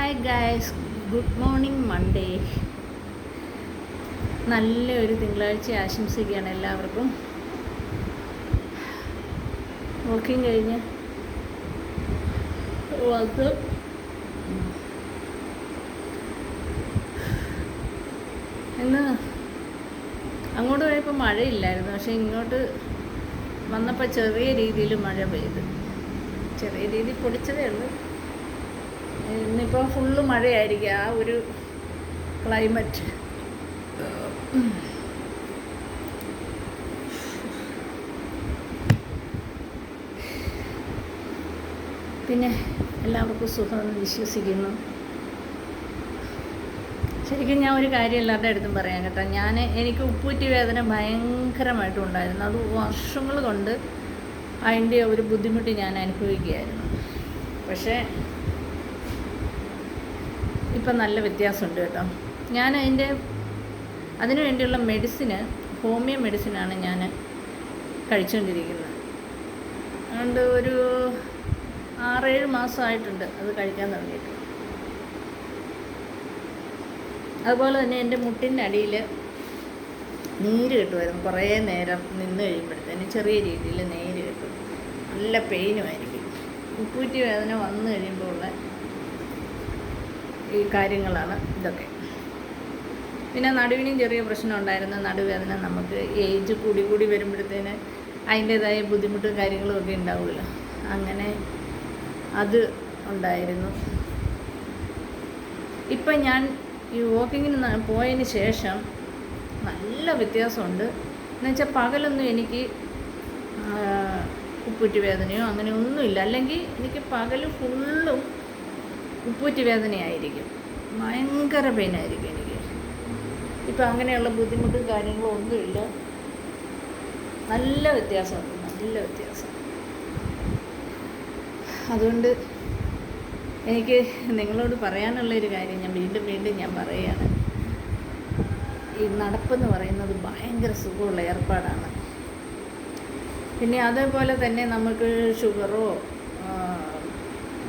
Hi guys, good morning Monday. നല്ലൊരു തിങ്കളാഴ്ച ആശംസിക്കുകയാണ് എല്ലാവർക്കും. വാക്കിംഗ് കഴിഞ്ഞ് വന്ന് ഇന്ന് അങ്ങോട്ട് പോയപ്പോൾ മഴയില്ലായിരുന്നു, പക്ഷേ ഇങ്ങോട്ട് വന്നപ്പോൾ ചെറിയ രീതിയിൽ മഴ പെയ്തു. ചെറിയ രീതിയിൽ പൊടിച്ചതേ ഉള്ളൂ. ഇന്നിപ്പോൾ ഫുള്ള് മഴയായിരിക്കും, ആ ഒരു ക്ലൈമറ്റ്. പിന്നെ എല്ലാവർക്കും സുഖമെന്ന് വിശ്വസിക്കുന്നു. ശരിക്കും ഞാൻ ഒരു കാര്യം എല്ലാവരുടെ അടുത്തും പറയാം കേട്ടോ. എനിക്ക് ഉപ്പൂറ്റി വേദന ഭയങ്കരമായിട്ടും ഉണ്ടായിരുന്നു. അത് വർഷങ്ങൾ കൊണ്ട് അതിൻ്റെ ഒരു ബുദ്ധിമുട്ട് ഞാൻ അനുഭവിക്കുകയായിരുന്നു. പക്ഷേ ഇപ്പം നല്ല വ്യത്യാസമുണ്ട് കേട്ടോ. ഞാൻ അതിനു വേണ്ടിയുള്ള ഹോമിയോ മെഡിസിനാണ് ഞാൻ കഴിച്ചുകൊണ്ടിരിക്കുന്നത്. അതുകൊണ്ട് ഒരു 6-7 മാസമായിട്ടുണ്ട് അത് കഴിക്കാൻ തുടങ്ങിയിട്ട്. അതുപോലെ തന്നെ എൻ്റെ മുട്ടിൻ്റെ അടിയിൽ നീര് കിട്ടുമായിരുന്നു. കുറേ നേരം നിന്ന് കഴിയുമ്പോഴത്തേന് ചെറിയ രീതിയിൽ നീര് കിട്ടും, നല്ല പെയിനുമായിരിക്കും. ഉപ്പൂറ്റി വേദന വന്നു കഴിയുമ്പോൾ ഉള്ള ഈ കാര്യങ്ങളാണ് ഇതൊക്കെ. പിന്നെ നടുവിനും ചെറിയ പ്രശ്നം ഉണ്ടായിരുന്നു. നടുവേദന നമുക്ക് ഏജ് കൂടി വരുമ്പോഴത്തേന് അതിൻ്റേതായ ബുദ്ധിമുട്ടും കാര്യങ്ങളും ഒക്കെ ഉണ്ടാവുമല്ലോ. അങ്ങനെ അത് ഉണ്ടായിരുന്നു. ഇപ്പം ഞാൻ ഈ വാക്കിങ്ങിന് പോയതിന് ശേഷം നല്ല വ്യത്യാസമുണ്ട്. എന്നുവെച്ചാൽ പകലൊന്നും എനിക്ക് ഉപ്പൂറ്റി വേദനയോ അങ്ങനെ ഒന്നുമില്ല. അല്ലെങ്കിൽ എനിക്ക് പകൽ ഫുള്ളും ഉപ്പൂറ്റി വേദനയായിരിക്കും, ഭയങ്കര പെയിനായിരിക്കും എനിക്ക്. ഇപ്പം അങ്ങനെയുള്ള ബുദ്ധിമുട്ടും കാര്യങ്ങളും ഒന്നുമില്ല. നല്ല വ്യത്യാസമുണ്ട്, നല്ല വ്യത്യാസം. അതുകൊണ്ട് എനിക്ക് നിങ്ങളോട് പറയാനുള്ളൊരു കാര്യം ഞാൻ വീണ്ടും ഞാൻ പറയുകയാണ്. ഈ നടപ്പെന്ന് പറയുന്നത് ഭയങ്കര സുഖമുള്ള ഏർപ്പാടാണ്. പിന്നെ അതേപോലെ തന്നെ നമുക്ക് ഷുഗറോ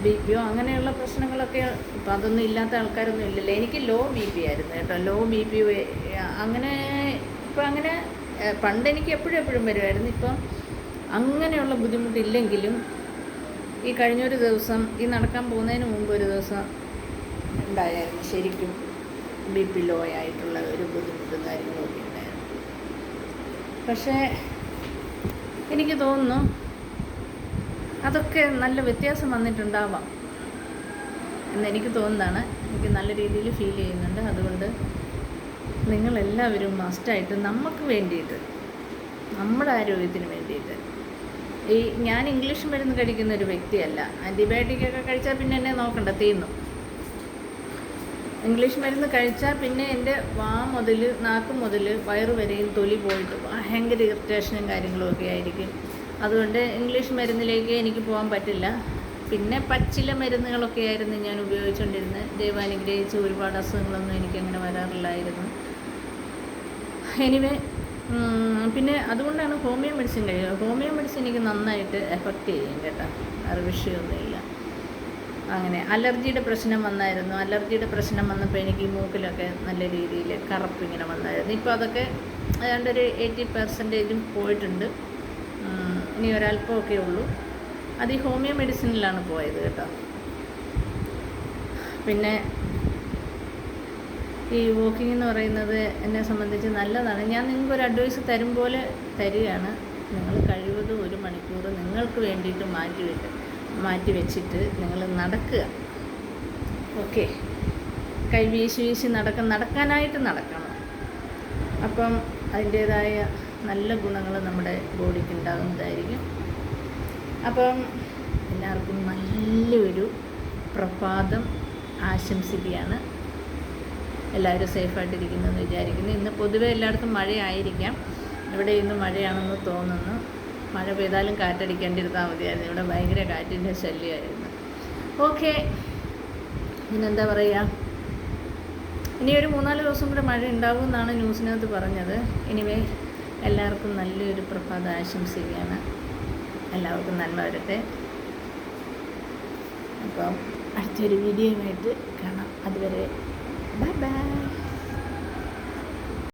BP അങ്ങനെയുള്ള പ്രശ്നങ്ങളൊക്കെ ഇപ്പം അതൊന്നും ഇല്ലാത്ത ആൾക്കാരൊന്നും ഇല്ലല്ലോ. എനിക്ക് ലോ BP ആയിരുന്നു കേട്ടോ. ലോ BP അങ്ങനെ ഇപ്പം അങ്ങനെ പണ്ട് എനിക്ക് എപ്പോഴും വരുമായിരുന്നു. ഇപ്പം അങ്ങനെയുള്ള ബുദ്ധിമുട്ടില്ലെങ്കിലും ഈ കഴിഞ്ഞൊരു ദിവസം, ഈ നടക്കാൻ പോകുന്നതിന് മുമ്പ് ഒരു ദിവസം ഉണ്ടായിരുന്നു ശരിക്കും BP ലോ ആയിട്ടുള്ള ഒരു ബുദ്ധിമുട്ടും കാര്യങ്ങളൊക്കെ ഉണ്ടായിരുന്നു. പക്ഷേ എനിക്ക് തോന്നുന്നു അതൊക്കെ നല്ല വ്യത്യാസം വന്നിട്ടുണ്ടാവാം എന്നെനിക്ക് തോന്നുന്നതാണ്. എനിക്ക് നല്ല രീതിയിൽ ഫീൽ ചെയ്യുന്നുണ്ട്. അതുകൊണ്ട് നിങ്ങളെല്ലാവരും മസ്റ്റായിട്ട് നമുക്ക് വേണ്ടിയിട്ട്, നമ്മുടെ ആരോഗ്യത്തിന് വേണ്ടിയിട്ട്, ഞാൻ ഇംഗ്ലീഷ് മരുന്ന് കഴിക്കുന്ന ഒരു വ്യക്തിയല്ല. ആൻറ്റിബയോട്ടിക്കൊക്കെ കഴിച്ചാൽ പിന്നെ എന്നെ നോക്കണ്ട, തീർന്നു. ഇംഗ്ലീഷ് മരുന്ന് കഴിച്ചാൽ പിന്നെ എൻ്റെ നാക്ക് മുതൽ വയറ് വരെയും തൊലി പോയിട്ട് ഭയങ്കര ഇറിറ്റേഷനും കാര്യങ്ങളും ഒക്കെ ആയിരിക്കും. അതുകൊണ്ട് ഇംഗ്ലീഷ് മരുന്നിലേക്ക് എനിക്ക് പോകാൻ പറ്റില്ല. പിന്നെ പച്ചില മരുന്നുകളൊക്കെ ആയിരുന്നു ഞാൻ ഉപയോഗിച്ചുകൊണ്ടിരുന്നത്. ദൈവം അനുഗ്രഹിച്ച് ഒരുപാട് അസുഖങ്ങളൊന്നും എനിക്കങ്ങനെ വരാറില്ലായിരുന്നു. എനിവേ, പിന്നെ അതുകൊണ്ടാണ് ഹോമിയോ മെഡിസിൻ കഴിയുക. ഹോമിയോ മെഡിസിൻ എനിക്ക് നന്നായിട്ട് എഫക്റ്റ് ചെയ്യും കേട്ടോ, വേറെ വിഷയമൊന്നുമില്ല. അങ്ങനെ അലർജിയുടെ പ്രശ്നം വന്നായിരുന്നു. അലർജിയുടെ പ്രശ്നം വന്നപ്പോൾ എനിക്ക് ഈ മൂക്കിലൊക്കെ നല്ല രീതിയിൽ കറുപ്പിങ്ങനെ വന്നായിരുന്നു. ഇപ്പോൾ അതൊക്കെ ഏതാണ്ട് ഒരു 80% പോയിട്ടുണ്ട്. ഇനി ഒരല്പമൊക്കെ ഉള്ളൂ. അത് ഈ ഹോമിയോ മെഡിസിനിലാണ് പോയത് കേട്ടോ. പിന്നെ ഈ വാക്കിംഗ് എന്ന് പറയുന്നത് എന്നെ സംബന്ധിച്ച് നല്ലതാണ്. ഞാൻ നിങ്ങൾക്കൊരു അഡ്വൈസ് തരും പോലെ തരികയാണ്. നിങ്ങൾ കഴിവതും 1 മണിക്കൂർ നിങ്ങൾക്ക് വേണ്ടിയിട്ട് മാറ്റി വെച്ചിട്ട് നിങ്ങൾ നടക്കുക. ഓക്കെ, കൈ വീശി നടക്കാനായിട്ട് നടക്കണം. അപ്പം അതിൻ്റേതായ നല്ല ഗുണങ്ങൾ നമ്മുടെ ബോഡിക്ക് ഉണ്ടാകുന്നതായിരിക്കും. അപ്പം എല്ലാവർക്കും നല്ലൊരു പ്രഭാതം ആശംസിക്കുകയാണ്. എല്ലാവരും സേഫായിട്ടിരിക്കുന്നെന്ന് വിചാരിക്കുന്നു. ഇന്ന് പൊതുവെ എല്ലായിടത്തും മഴയായിരിക്കാം. ഇവിടെ ഇന്ന് മഴയാണെന്ന് തോന്നുന്നു. മഴ പെയ്താലും കാറ്റടിക്കാണ്ടിരുന്നാൽ മതിയായിരുന്നു. ഇവിടെ ഭയങ്കര കാറ്റിൻ്റെ ശല്യമായിരുന്നു. ഓക്കെ, പിന്നെന്താ പറയുക, ഇനി ഒരു 3-4 ദിവസം കൂടെ മഴ ഉണ്ടാകുമെന്നാണ് ന്യൂസിനകത്ത് പറഞ്ഞത്. എനിവേ, എല്ലാവർക്കും നല്ലൊരു പ്രഭാതം ആശംസിക്കുകയാണ്. എല്ലാവർക്കും നന്മ വരട്ടെ. അപ്പം അടുത്തൊരു വീഡിയോയുമായിട്ട് കാണാം. അതുവരെ ബൈ ബൈ.